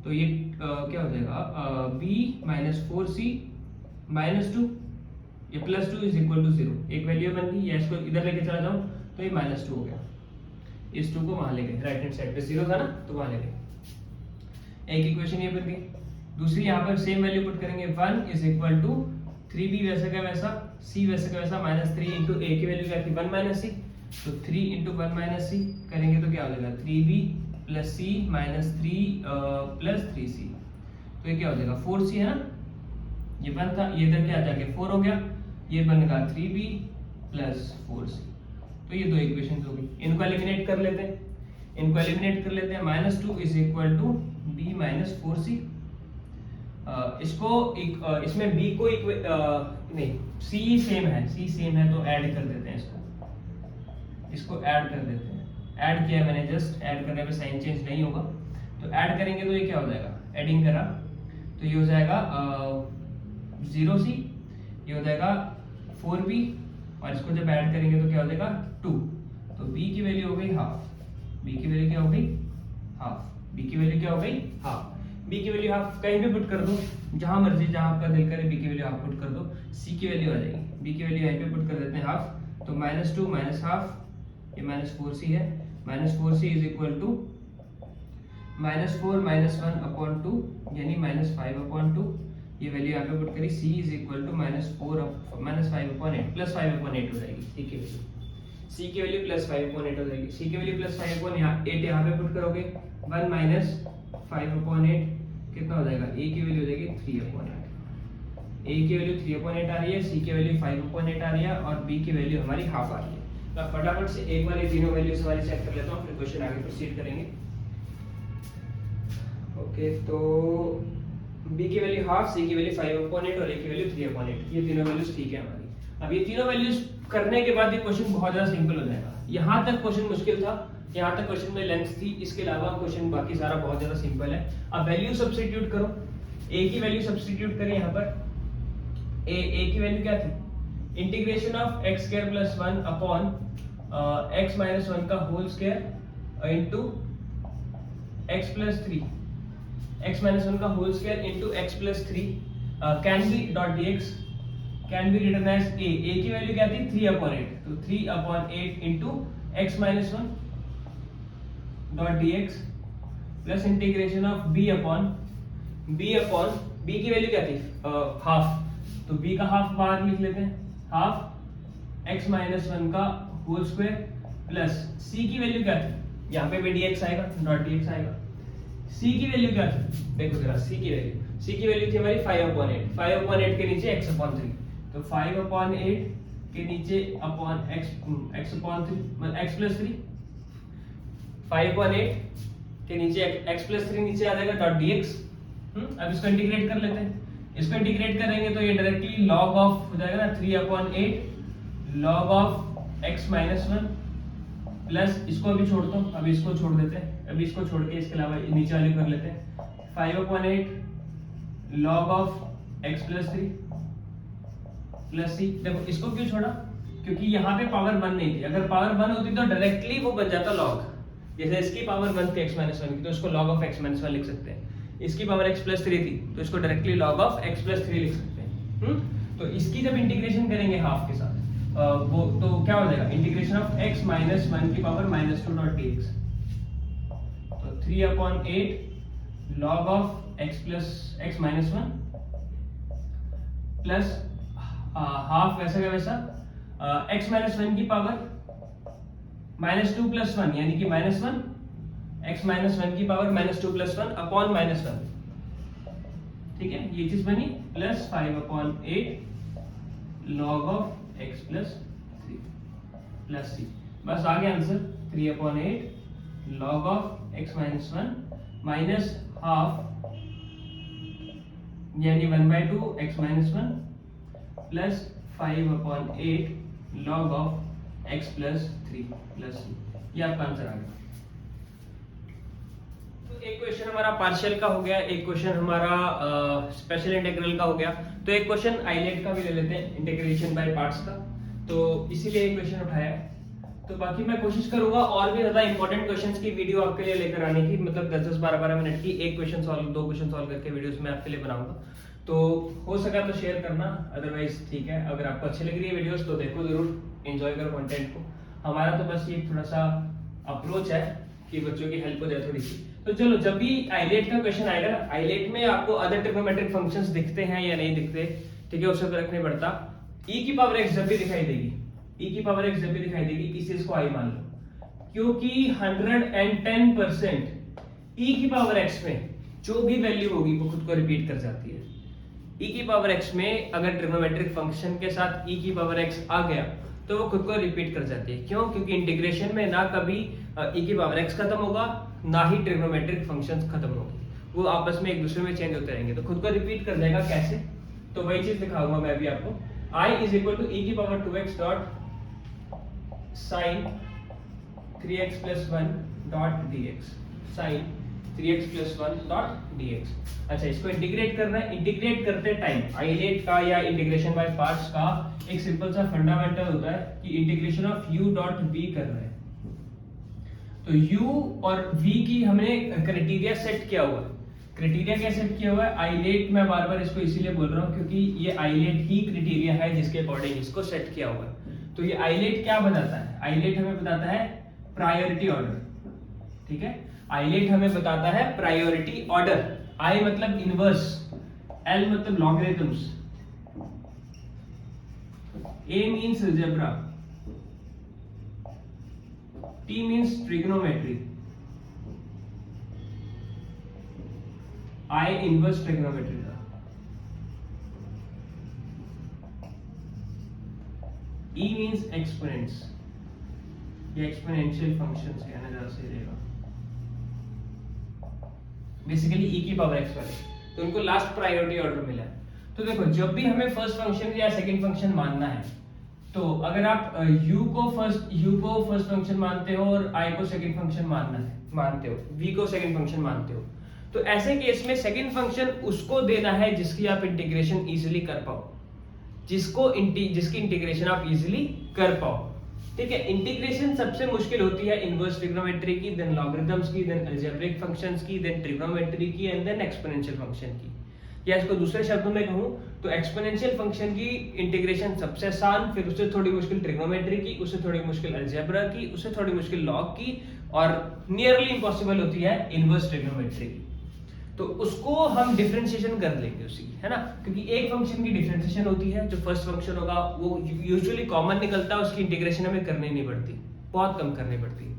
तो ये क्या हो जाएगा b माइनस 4c माइनस 2, ये प्लस 2 इज इक्वल टू 0, एक वैल्यू बन गई, या इसको इधर लेके चला जाऊं तो ये माइनस 2 हो गया, इस 2 को वहां ले गए, राइट हैंड साइड पे 0 था ना तो वहां ले गए, एक इक्वेशन ये बन गई। दूसरी यहाँ पर सेम वैल्यू पुट करेंगे, 1 इज इक्वल टू 3b वैसे का वैसा, c वैसे का वैसा, माइनस 3 इंटू a की वैल्यू क्या थी 1 माइनस सी, तो 3 इंटू 1 माइनस सी करेंगे तो क्या हो जाएगा 3b plus c minus 3 plus 3c, तो ये क्या हो जाएगा 4c है ना, ये 1 था, ये इधर क्या जाके 4 हो गया, ये बनेगा 3b प्लस 4c, तो ये दो इक्वेशन हो गई, इनको एलिमिनेट कर लेते हैं, minus 2 is equal to b minus 4c, इसको इसमें b को नहीं c सेम है तो ऐड कर देते हैं, इसको ऐड कर देते हैं, ऐड किया मैंने, जस्ट ऐड करने पे साइन चेंज नहीं होगा, तो ऐड करेंगे तो ये क्या हो जाएगा, एडिंग करा तो ये हो जाएगा 0c, ये हो जाएगा 4b, और इसको जब ऐड करेंगे तो क्या हो जाएगा 2, तो b की वैल्यू हो गई हाफ, b की वैल्यू क्या हो गई हाफ, b की वैल्यू हाफ कहीं भी पुट कर दो, जहां मर्जी जहां आपका दिल करे b की वैल्यू हाफ पुट कर दो, c की वैल्यू आ जाएगी, b की वैल्यू यहीं पे पुट कर देते हैं हाफ, तो माइनस 2 माइनस हाफ, ये माइनस 4c है, minus 4c is equal to minus 4 minus 1 upon 2 यानी माइनस 5 अपॉन 2, ये वैल्यू यहाँ पे पुट करी, c is equal to minus 5 upon 8 plus 5 upon 8 हो जाएगी, c की वैल्यू प्लस 5 अपॉन 8 हो जाएगी, c की वैल्यू प्लस 5 अपॉन 8 यहाँ पे पुट करोगे, 1 माइनस 5 अपॉन 8 कितना हो जाएगा, a की वैल्यू हो जाएगी 3 अपॉन 8, a की वैल्यू 3 अपॉन 8 आ रही है, c की वैल्यू 5 अपॉन 8 आ रही है, और b की वैल्यू हमारी हाफ आ रही है। तो फटाफट से एक बार ये तीनों वैल्यूज हमारी चेक कर लेता हूँ, फिर क्वेश्चन आगे प्रोसीड करेंगे। ओके, तो b की वैल्यू हाफ, c की वैल्यू 5 अपॉन 8 और a की वैल्यू 3 अपॉन 8, ये तीनों वैल्यूज ठीक है हमारी। अब ये तीनों वैल्यूज करने के बाद ये क्वेश्चन बहुत ज्यादा सिंपल हो जाएगा, यहाँ तक क्वेश्चन मुश्किल था, यहाँ तक क्वेश्चन में लेंथ थी, इसके अलावा क्वेश्चन बाकी सारा बहुत ज्यादा सिंपल है। अब वैल्यू सब्स्टिट्यूट करो, a की वैल्यू सब्स्टिट्यूट करें यहाँ पर, a की वैल्यू क्या थी, integration of x square plus 1 upon x minus 1 का whole square into x plus 3, x minus 1 का whole square into x plus 3 can be dot dx can be written as a की value क्या थी 3 upon 8, तो 3 upon 8 into x minus 1 dot dx plus integration of b upon b की value क्या थी half, तो b का half बाहर लिख लेते हैं, हाफ x माइनस 1 का होल स्क्वायर प्लस c की वैल्यू क्या थी, यहाँ पे भी dx आएगा, डॉट dx आएगा, c की वैल्यू क्या थी, देखो जरा c की वैल्यू थी हमारी 5 अपॉन 8, 5 अपॉन 8 के नीचे x अपॉन 3, तो 5 अपॉन 8 के नीचे अपॉन x अपॉन 3 मतलब x प्लस 3, 5 अपॉन 8 के नीचे x प्लस 3 नीचे आ जाएगा डॉट dx। अब इसको इंटीग्रेट कर लेते हैं, इसको इंटीग्रेट करेंगे तो ये डायरेक्टली log ऑफ हो जाएगा ना 3 upon 8 log of x minus 1 plus इसको अभी छोड़ दो, अभी इसको छोड़ देते हैं, अभी इसको छोड़ के इसके अलावा नीचे वाली कर लेते हैं, 5 upon 8 log of x plus 3 plus c। देखो इसको क्यों छोड़ा, क्योंकि यहाँ पे पावर 1 नहीं थी, अगर पावर 1 होती तो डायरेक्टली वो बन जाता log, जैसे इसकी पावर 1 थी x माइनस 1 की तो इसको log ऑफ x माइनस 1 लिख सकते हैं, इसकी पावर x प्लस 3 थी तो इसको directly log of x plus 3 लिख सकते हैं। तो इसकी जब इंटीग्रेशन करेंगे हाफ के साथ वो तो क्या हो जाएगा, इंटीग्रेशन ऑफ x माइनस 1 की पावर माइनस 2 डॉट dx, तो 3 upon 8 log of x minus 1 plus half वैसा का वैसा x माइनस 1 की पावर माइनस 2 प्लस 1 यानी कि माइनस 1, x माइनस 1 की power minus 2 plus 1 upon minus 1, ठीक है ये चीज बनी, plus 5 upon 8 log of x plus 3 plus c, बस आ गया answer 3 upon 8 log of x minus 1 minus half यानी 1/2 x minus 1 plus 5 upon 8 log of x plus 3 plus c, ये आपका आंसर आ गया। एक क्वेश्चन हमारा पार्शियल का हो गया, एक क्वेश्चन हमारा स्पेशल इंटीग्रल का हो गया, तो एक क्वेश्चन आइलेट का भी ले लेते हैं, इंटीग्रेशन बाय पार्ट्स का। तो इसीलिए एक क्वेश्चन उठाया है। तो बाकी मैं कोशिश करूंगा और भी ज्यादा इंपॉर्टेंट क्वेश्चंस की वीडियो आपके लिए लेकर आने की, मतलब 10-10 12-12 मिनट की एक क्वेश्चन सॉल्व, दो क्वेश्चन सॉल्व करके वीडियोस मैं आपके लिए बनाऊंगा। तो हो सका तो शेयर करना, अदरवाइज ठीक है। अगर आपको अच्छी लग रही है वीडियोस तो देखो जरूर, एंजॉय करो कंटेंट को। हमारा तो बस ये थोड़ा सा अप्रोच है कि बच्चों की हेल्प हो जाए थोड़ी सी। तो चलो, जब भी आइलेट का क्वेश्चन आएगा, आइलेट में आपको अदर ट्रिग्नोमेट्रिक फंक्शंस दिखते हैं या नहीं दिखते, ठीक है, उससे फर्क नहीं पड़ता। e की पावर x जब भी दिखाई देगी, e की पावर x जब भी दिखाई देगी, इस चीज को i मान लो, क्योंकि 110% e की पावर x में जो भी वैल्यू होगी वो खुद को रिपीट कर जाती है। e की पावर x में अगर ट्रिग्नोमेट्रिक फंक्शन के साथ e की पावर x आ गया तो वो खुद को रिपीट कर जाती है। क्यों? क्योंकि इंटीग्रेशन में ना कभी e की पावर x खत्म होगा, ना ही ट्रिग्नोमेट्रिक फंक्शंस खत्म होंगे, वो आपस में एक दूसरे में चेंज होते रहेंगे, तो खुद को रिपीट कर जाएगा। कैसे? तो वही चीज दिखाऊंगा मैं भी आपको। i is equal to e की power 2x dot sine 3x plus 1 dot dx, sine 3x plus 1 dot dx। अच्छा, इसको इंटीग्रेट करना है। इंटीग्रेट करते टाइम आइलेट का या इंटीग्रेशन बाय पार्ट्स का एक सिंपल सा फंडामेंटल होता है कि integration of u dot v कर रहे हैं। तो u और v की हमने क्राइटेरिया सेट किया हुआ है। क्राइटेरिया क्या सेट किया हुआ है? आइलेट, मैं बार बार इसको इसीलिए बोल रहा हूँ क्योंकि ये आइलेट ही क्राइटेरिया है जिसके अकॉर्डिंग इसको सेट किया हुआ है। तो ये आइलेट क्या बताता है? आइलेट हमें बताता है प्रायोरिटी ऑर्डर, ठीक है। आइलेट हमें बताता है प्रायोरिटी ऑर्डर। I मतलब इनवर्स, L मतलब logarithms, A means algebra, T means trigonometry, I inverse trigonometry का, E means exponents, ये exponential functions कहना ज्यादा सही रहेगा, बेसिकली e की पावर x वाले। तो उनको लास्ट प्रायोरिटी ऑर्डर मिला है। तो देखो, जब भी हमें फर्स्ट फंक्शन या सेकंड फंक्शन मानना है, तो अगर आप u को फर्स्ट फंक्शन मानते हो और i को सेकंड फंक्शन मानते हो, v को सेकंड फंक्शन मानते हो, तो ऐसे केस में सेकंड फंक्शन उसको देना है जिसकी आप इंटीग्रेशन इजीली कर पाओ, जिसकी इंटीग्रेशन आप इजीली कर पाओ, ठीक है। इंटीग्रेशन सबसे मुश्किल होती है इनवर्स ट्रिग्नोमेट्री की, देन लॉगरिथम्स की, देन अलजेब्रिक फंक्शंस की, देन ट्रिग्नोमेट्री की एंड देन एक्सपोनेंशियल फंक्शन की। या इसको दूसरे शब्दों में कहूं तो एक्सपोनेंशियल फंक्शन की इंटीग्रेशन सबसे आसान, फिर उससे थोड़ी मुश्किल ट्रिग्नोमेट्री की, उससे थोड़ी मुश्किल अलजेब्रा की, उससे थोड़ी मुश्किल लॉग की, और नियरली इम्पॉसिबल होती है इनवर्स ट्रिग्नोमेट्री की। तो उसको हम डिफरेंशिएशन कर लेंगे उसी की, है ना, क्योंकि एक फंक्शन की डिफरेंशिएशन होती है, जो फर्स्ट फंक्शन होगा वो यूजुअली कॉमन निकलता है, उसकी इंटीग्रेशन हमें करनी नहीं पड़ती, बहुत कम करनी पड़ती है।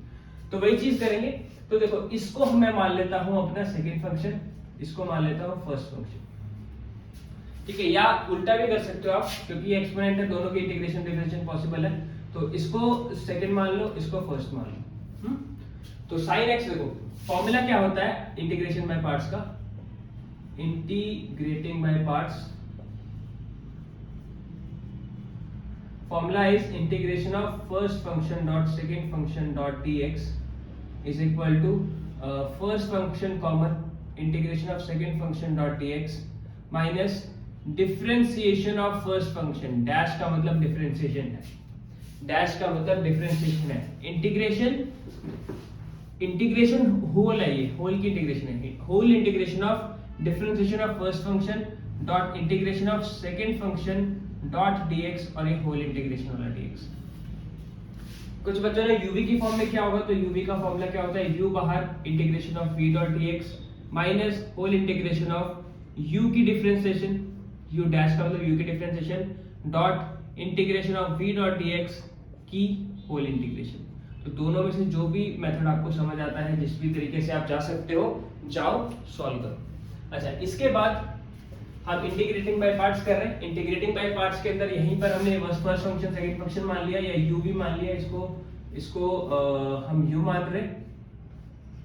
तो वही चीज करेंगे। तो देखो, इसको मैं मान लेता हूं अपना सेकंड फंक्शन, इसको मान लेता हूं फर्स्ट फंक्शन, ठीक है। या उल्टा भी कर सकते हो आप, क्योंकि ये एक्सपोनेंट है, दोनों की इंटीग्रेशन डिफरेंशिएशन पॉसिबल है। तो इसको सेकंड मान लो, इसको फर्स्ट मान लो। तो साइन एक्स, देखो फॉर्मूला क्या होता है इंटीग्रेशन बाय पार्ट्स का? Integrating by parts, formula is integration of first function dot second function dot dx is equal to first function common integration of second function dot dx minus differentiation of first function, dash का मतलब differentiation है, dash का मतलब differentiation है। Integration whole है, ये whole की integration है, whole integration of differentiation of first function dot integration of second function dot dx, और ये होल इंटीग्रेशन वाला dx। कुछ बच्चों ने uv की फॉर्म में क्या होगा, तो uv का फॉर्मूला क्या होता है? u बाहर integration of v dot dx minus whole integration of u की डिफरेंशिएशन, u डैश का मतलब u की differentiation dot integration of v dot dx की होल इंटीग्रेशन। तो दोनों में से जो भी मेथड आपको समझ आता है, जिस भी तरीके से आप जा सकते हो, जाओ सॉल्व करो। अच्छा, इसके बाद हम इंटीग्रेटिंग बाय पार्ट्स कर रहे हैं। इंटीग्रेटिंग बाय पार्ट्स के अंदर यहीं पर हमने फर्स्ट फंक्शन सेकंड फंक्शन मान लिया, या u भी मान लिया, इसको हम u मान रहे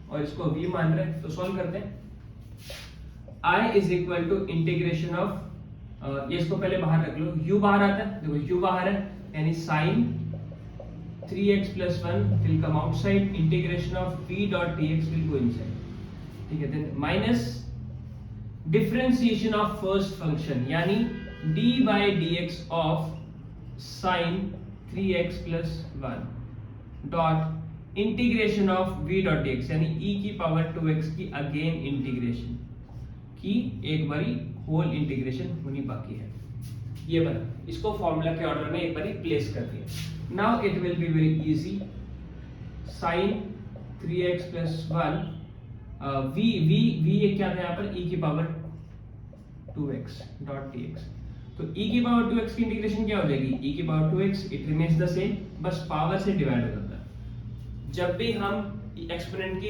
और इसको v मान रहे। तो सॉल्व करते हैं। I is equal to integration of, ये इसको पहले बाहर रख लो, u बाहर आता है, देखो u बाहर है, यानी sign 3x plus 1 will come outside, integration of v dot dx will go inside, ठीक है, then minus differentiation of first function यानी d by dx of sin 3x plus 1 dot integration of v dot dx यानी e की power 2x की again integration की एक बारी whole integration होनी बाकी है। ये बना, इसको फॉर्मूला के ऑर्डर में एक बारी प्लेस कर दिया। Now it will be very easy, sin 3x plus 1 v क्या था यहाँ पर e की पावर 2x डॉट dx। तो e की पावर 2x की इंटीग्रेशन क्या हो जाएगी, e की power 2x, it remains the same, बस पावर से डिवाइड हो जाता है। जब भी हम एक्सपोनेंट की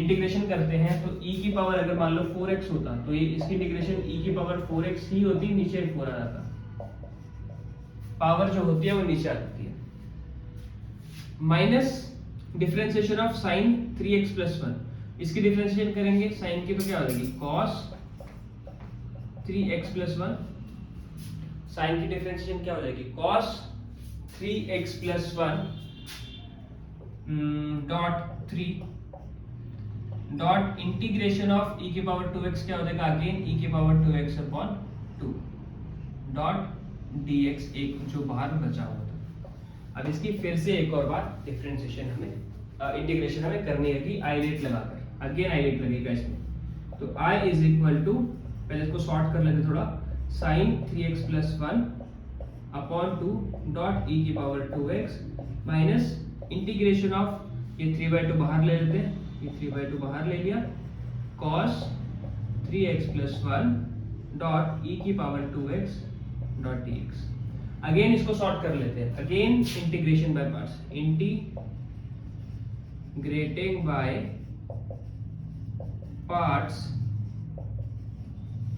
इंटीग्रेशन करते हैं तो e की पावर अगर मान लो 4x होता तो ये इसकी इंटीग्रेशन e की पावर 4x ही होती, नीचे 4 आ जाता, पावर जो होती है वो नीचे आ जाती है। Minus differentiation of sin 3x plus 1, इसकी डिफरेंशिएशन करेंगे sin की तो क्या हो जाएगी cos 3x plus 1, sin की डिफरेंशिएशन क्या हो जाएगी cos 3x plus 1 dot 3 dot integration of e की पावर 2x क्या हो जाएगा अगेन e की power 2x upon 2 dot dx, एक जो बाहर बचा हुआ था। अब इसकी फिर से एक और बार डिफरेंशिएशन हमें इंटीग्रेशन हमें करनी है कि i रेट लगाकर, अगेन i रेट लगेगा इसमें। तो i इज इक्वल टू, पहले इसको सॉर्ट कर लेते थोड़ा, sin 3x plus 1 upon 2 dot e की power 2x minus integration of, ये 3/2 बाहर ले लेते हैं, ये 3/2 बाहर ले लिया, cos 3x plus 1 dot e की power 2x dot dx। Again इसको सॉर्ट कर लेते हैं, again integration by parts, integrating by parts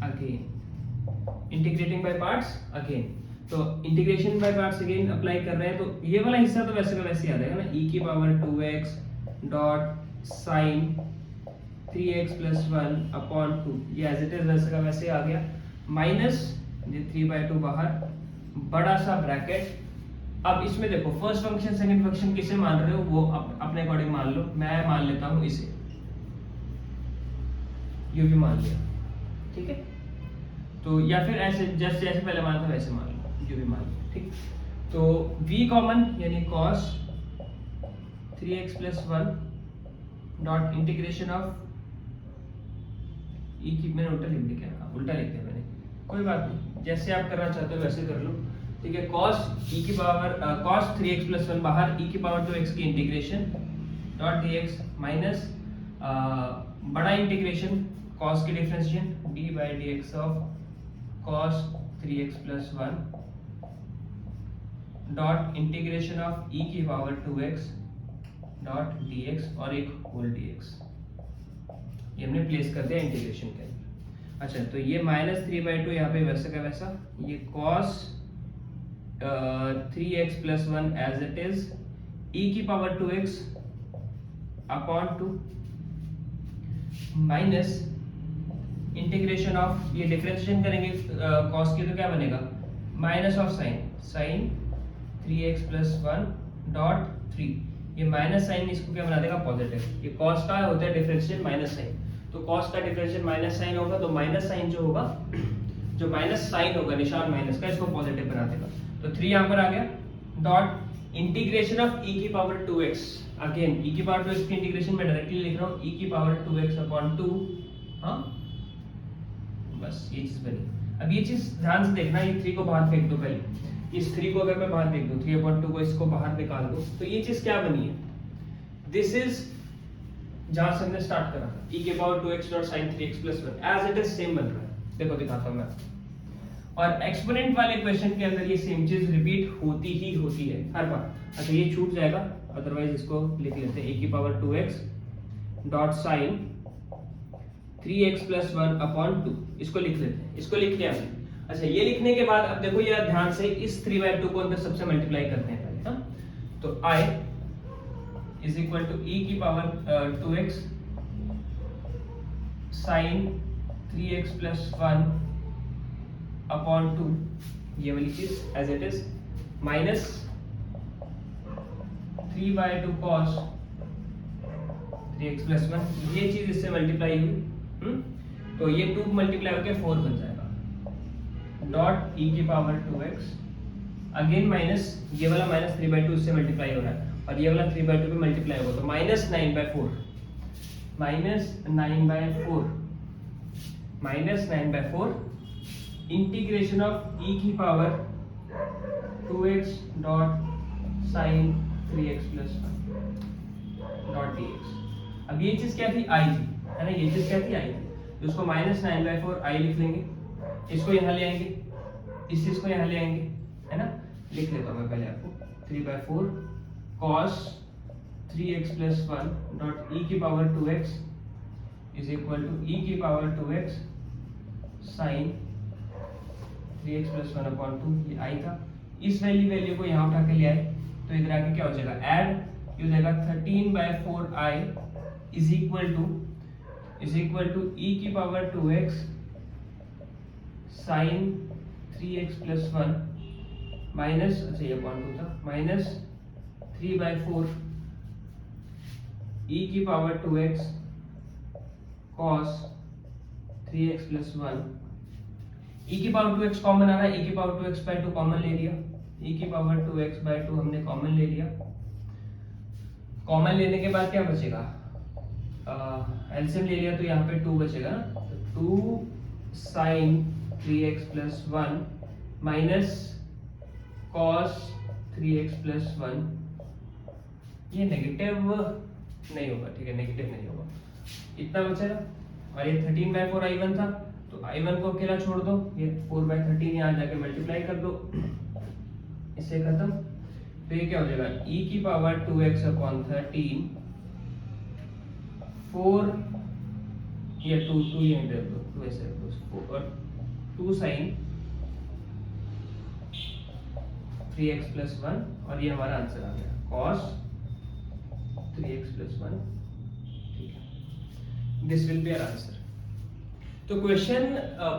again, integrating by parts again. तो integration by parts again apply कर रहे हैं, तो ये वाला हिस्सा तो वैसे का वैसे आ जाएगा ना, e की power 2x dot sin 3x plus 1 upon 2, ये एज इट इज वैसे का वैसे आ गया, माइनस ये 3/2 बाहर, बड़ा सा ब्रैकेट। अब इसमें देखो फर्स्ट फंक्शन सेकंड फंक्शन किसे मान रहे हो वो अपने अकॉर्डिंग मान लो, मैं मान लेता हूँ इसे, ये भी मान लिया, ठीक है। तो या फिर ऐसे जैसे पहले माना था वैसे मान लो, जो भी मान लो, ठीक। तो v कॉमन यानी cos 3x plus 1 dot integration of e की, मैंने उल्टा लिख दिया, उल्टा लिख दिया मैंने, कोई बात नहीं, जैसे आप करना चाहते हो वैसे कर लो, ठीक है। cos e की पावर cos 3x plus 1 बाहर, e की पावर 2x की इंटीग्रेशन डॉट dx माइनस बड़ा इंटीग्रेशन cos की differentiation d by dx of cos 3x plus 1 dot integration of e की पावर 2x डॉट dx और एक whole dx, ये हमने प्लेस कर दिया इंटीग्रेशन के अंदर। अच्छा, तो ये -3/2 यहाँ पे वैसे का वैसा, ये cos 3x plus 1 as it is e की power 2x upon 2 minus integration of, ये डिफरेंशिएशन करेंगे cos की तो क्या बनेगा minus of sin 3x plus 1 dot 3, ये माइनस साइन इसको क्या बना देगा पॉजिटिव, ये cos का होता है डिफरेंशिएशन माइनस साइन, तो cos का डिफरेंशिएशन माइनस साइन होगा, तो माइनस साइन जो होगा, जो माइनस साइन होगा निशान माइनस का, इसको पॉजिटिव बना देगा, तो 3 यहाँ पर आ गया, डॉट इंटीग्रेशन ऑफ e की पावर 2x, अगेन e की पावर 2x की इंटीग्रेशन में डायरेक्टली लिख रहा हूँ, e की पावर 2x अपॉन 2, हाँ बस ये चीज बनी। अब ये चीज ध्यान से देखना, ये 3 को बाहर फेंक दो पहले, इस 3 को अगर मैं बाहर फेंक दूं, 3/2 को इसको बाहर निकाल दो, तो ये चीज क्या बनी है, दिस इज जहां से हमने स्टार्ट करा था, e की power 2x dot sin 3x plus 1 as it is same बन रहा है, देखो दिखाता हूं मैं। और एक्सपोनेंट वाले क्वेश्चन के अंदर ये सेम चीज रिपीट होती ही होती है हर बार। अच्छा, ये छूट जाएगा, अदरवाइज इसको लिख लेते हैं, e की power 2x dot sin 3x plus 1 upon 2, इसको लिख लेते हैं, इसको लिख लिया हमने। अच्छा, ये लिखने के बाद अब देखो ये ध्यान से इस 3/2 को अंदर सबसे मल्टीप्लाई करते हैं पहले, हाँ। तो i is equal to e की power 2x sin 3x plus 1 upon 2, ये वाली चीज as it is, minus 3/2 cos 3x plus 1, ये चीज इससे मल्टीप्लाई हुई, तो ये 2 मल्टीप्लाई होकर 4 बन जाएगा, डॉट e की पावर 2x, अगेन माइनस ये वाला माइनस 3/2 इससे मल्टीप्लाई हो रहा है और ये वाला 3/2 पे मल्टीप्लाई होगा, तो minus 9/4, minus 9/4, minus 9/4 integration of e की power 2x dot sine 3x plus 1 dot dx। अब ये चीज क्या थी, i थी, है ना, ये चीज क्या थी, i थी, तो उसको माइनस 9/4 i लिख लेंगे, इसको यहाँ ले आएंगे, इस चीज को यहाँ ले आएंगे, है ना, लिख लेता हूँ मैं पहले आपको, 3/4 cos 3x plus 1 dot e की power 2x is equal to e की power 2x sine 3x plus 1 upon 2, ये i था, इस वैल्यू को यहाँ उठा के ले आए, तो इधर आके क्या हो जाएगा, ऐड, ये हो जाएगा 13/4i is equal to e की power 2x sine 3x plus 1 minus, अच्छा ये अपॉन 2 था, माइनस 3/4 e की power 2x cos 3x plus 1, e की पावर 2x कॉमन आ रहा है, e की पावर 2x/2 कॉमन ले लिया, e की पावर 2x/2 हमने कॉमन ले लिया, कॉमन लेने के बाद क्या बचेगा, एलसीएम ले लिया तो यहाँ पे 2 बचेगा ना, तो 2 sine 3x plus 1 minus cos 3x plus 1, ये नेगेटिव नहीं होगा, ठीक है, नेगेटिव नहीं होगा, इतना बचेगा, और ये 13/4 i1 था, तो i1 को अकेला छोड़ दो, ये 4/13 यहाँ जाके मल्टीप्लाई कर दो, इससे खत्म, तो ये क्या हो जाएगा, e की पावर 2x अपॉन 13 4, ये 2 ये दे दो, 2 ऐसे दो, और 2 साइन 3x प्लस 1, और ये हमारा आंसर आ गया, cos 3x प्लस 1, ठीक है, this will be our answer. तो क्वेश्चन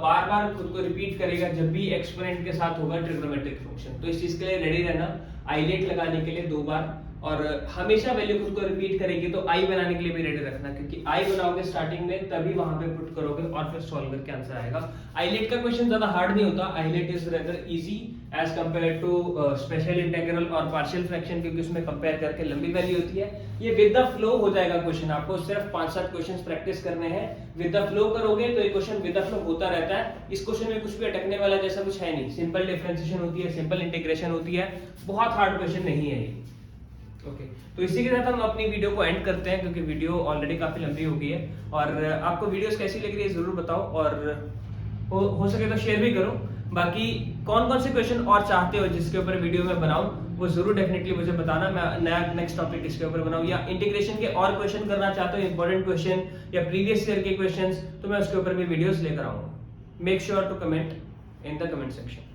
बार बार खुद को रिपीट करेगा जब भी एक्सपोनेंट के साथ होगा ट्रिग्नोमेट्रिक फंक्शन, तो इस चीज के लिए रेडी रहना, आईलेट लगाने के लिए 2 बार, और हमेशा वैल्यू खुद को रिपीट करेगी, तो आई बनाने के लिए भी रेडी रखना, क्योंकि आई बनाओगे स्टार्टिंग में तभी वहां पे पुट करोगे और फिर सॉल्व करके आंसर आएगा। आईलेट का क्वेश्चन ज्यादा हार्ड नहीं होता, ILATE is rather easy as compare to special integral और पार्शियल फ्रैक्शन, क्योंकि उसमें कंपेयर करके लंबी वैल्यू होती है। ये विद द फ्लो हो जाएगा क्वेश्चन, आपको सिर्फ 5-7 क्वेश्चंस प्रैक्टिस करने हैं, विद द फ्लो करोगे तो ये क्वेश्चन विद द फ्लो होता रहता है। इस क्वेश्चन में कुछ भी अटकने वाला जैसा कुछ है नहीं, सिंपल डिफरेंशिएशन होती है, सिंपल इंटीग्रेशन होती है, बहुत हार्ड क्वेश्चन नहीं है ये। ओके, तो इसी के साथ हम अपनी वीडियो को एंड करते हैं, क्योंकि वीडियो ऑलरेडी काफी लंबी हो गई है, और आपको वीडियोस कैसी लग रही है जरूर बताओ, और हो सके तो शेयर भी करो। बाकी कौन कौन से क्वेश्चन और चाहते हो जिसके ऊपर वीडियो में बनाऊं, वो जरूर डेफिनेटली मुझे बताना, मैं नया नेक्स्ट टॉपिक इसके ऊपर बनाऊं, या इंटीग्रेशन के और क्वेश्चन करना चाहते हो, इंपॉर्टेंट क्वेश्चन या प्रीवियस ईयर के क्वेश्चंस, तो मैं उसके ऊपर भी वीडियोस लेकर आऊंगा। Make sure to comment in the comment section.